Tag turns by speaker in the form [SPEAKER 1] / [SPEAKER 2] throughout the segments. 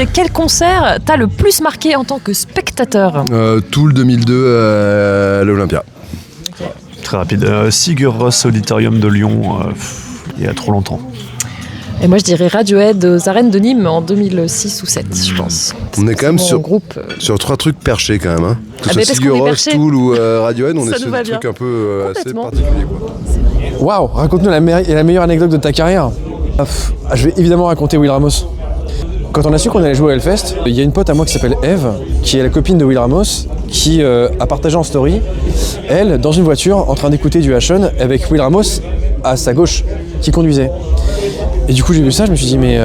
[SPEAKER 1] Et quel concert t'a le plus marqué en tant que spectateur ?
[SPEAKER 2] Tool 2002 à l'Olympia.
[SPEAKER 3] Très rapide. Sigur Rós Auditorium de Lyon, il y a trop longtemps.
[SPEAKER 1] Et moi je dirais Radiohead aux arènes de Nîmes en 2006 ou 2007, je pense.
[SPEAKER 2] On est quand même sur
[SPEAKER 1] groupe.
[SPEAKER 2] Sur 3 trucs perchés quand même. Hein. Que ce
[SPEAKER 1] mais
[SPEAKER 2] soit
[SPEAKER 1] parce
[SPEAKER 2] Sigur
[SPEAKER 1] qu'on est
[SPEAKER 2] Rós,
[SPEAKER 1] perché.
[SPEAKER 2] Tool ou Radiohead, on
[SPEAKER 1] Ça
[SPEAKER 2] est sur
[SPEAKER 1] nous va
[SPEAKER 2] des trucs
[SPEAKER 1] bien.
[SPEAKER 2] un peu assez
[SPEAKER 1] Complètement.
[SPEAKER 2] particuliers. Quoi.
[SPEAKER 4] Waouh, raconte-nous la meilleure anecdote de ta carrière. Je vais évidemment raconter Will Ramos. Quand on a su qu'on allait jouer au Hellfest, il y a une pote à moi qui s'appelle Eve, qui est la copine de Will Ramos, qui a partagé en story, elle, dans une voiture, en train d'écouter du Hashon, avec Will Ramos à sa gauche, qui conduisait. Et du coup, j'ai vu ça, je me suis dit, mais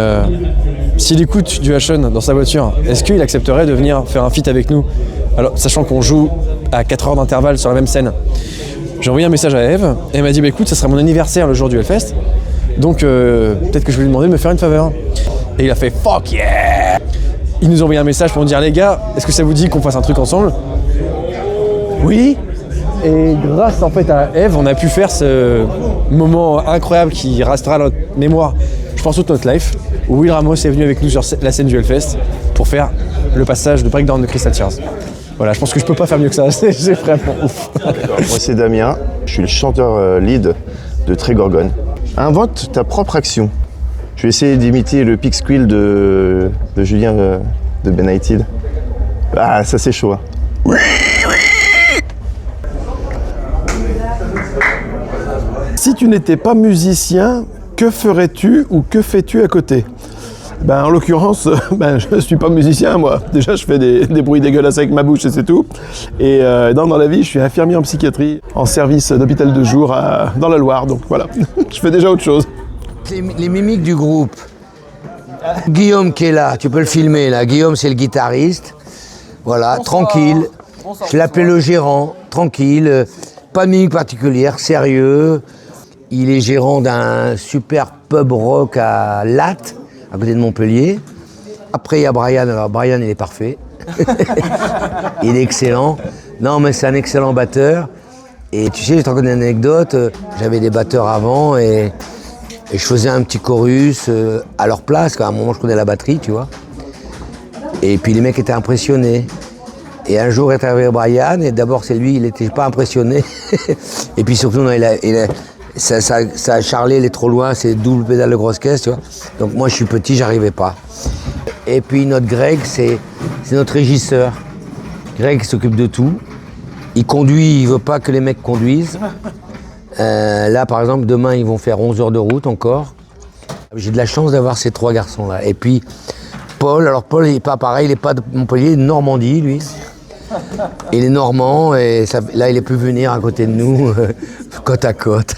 [SPEAKER 4] s'il écoute du Hashon dans sa voiture, est-ce qu'il accepterait de venir faire un feat avec nous ? Alors, sachant qu'on joue à 4 heures d'intervalle sur la même scène. J'ai envoyé un message à Eve, et elle m'a dit, bah écoute, ça sera mon anniversaire le jour du Hellfest, donc peut-être que je vais lui demander de me faire une faveur. Et il a fait fuck yeah! Il nous a envoyé un message pour nous dire, les gars, est-ce que ça vous dit qu'on fasse un truc ensemble ? Oui. Et grâce en fait à Eve, on a pu faire ce moment incroyable qui restera dans notre mémoire, je pense, toute notre life, où Will Ramos est venu avec nous sur la scène du Hellfest pour faire le passage de breakdown de Crystal Tears. Voilà, je pense que je peux pas faire mieux que ça, c'est vraiment ouf.
[SPEAKER 5] Moi c'est Damien, je suis le chanteur lead de Trégorgone. Invente ta propre action. Je vais essayer d'imiter le pig squeal de Julien de Benighted. Ah, ça c'est chaud. Hein.
[SPEAKER 6] Si tu n'étais pas musicien, que ferais-tu ou que fais-tu à côté ? En l'occurrence, je ne suis pas musicien, moi. Déjà, je fais des bruits dégueulasses avec ma bouche et c'est tout. Et dans la vie, je suis infirmier en psychiatrie, en service d'hôpital de jour dans la Loire. Donc voilà, je fais déjà autre chose.
[SPEAKER 7] Les mimiques du groupe. Guillaume qui est là, tu peux le filmer là. Guillaume, c'est le guitariste. Voilà, tranquille. Je l'appelais le gérant, tranquille. Pas de mimique particulière, sérieux. Il est gérant d'un super pub rock à Latte, à côté de Montpellier. Après, il y a Brian. Alors, Brian, il est parfait. Il est excellent. Non, mais c'est un excellent batteur. Et tu sais, je te raconte une anecdote. J'avais des batteurs avant et je faisais un petit chorus à leur place. À un moment, je connais la batterie, tu vois. Et puis, les mecs étaient impressionnés. Et un jour est arrivé Brian, et d'abord, c'est lui, il n'était pas impressionné. Et puis surtout, non, ça a charlé, il est trop loin, c'est double pédale de grosse caisse, tu vois. Donc moi, je suis petit, j'arrivais pas. Et puis notre Greg, c'est notre régisseur. Greg s'occupe de tout. Il conduit, il veut pas que les mecs conduisent. Là, par exemple, demain, ils vont faire 11 heures de route encore. J'ai de la chance d'avoir ces 3 garçons-là. Et puis, Paul, alors Paul, il n'est pas pareil, il n'est pas de Montpellier, il est de Normandie, lui. Il est normand, et là, il est pu venir à côté de nous, côte à côte.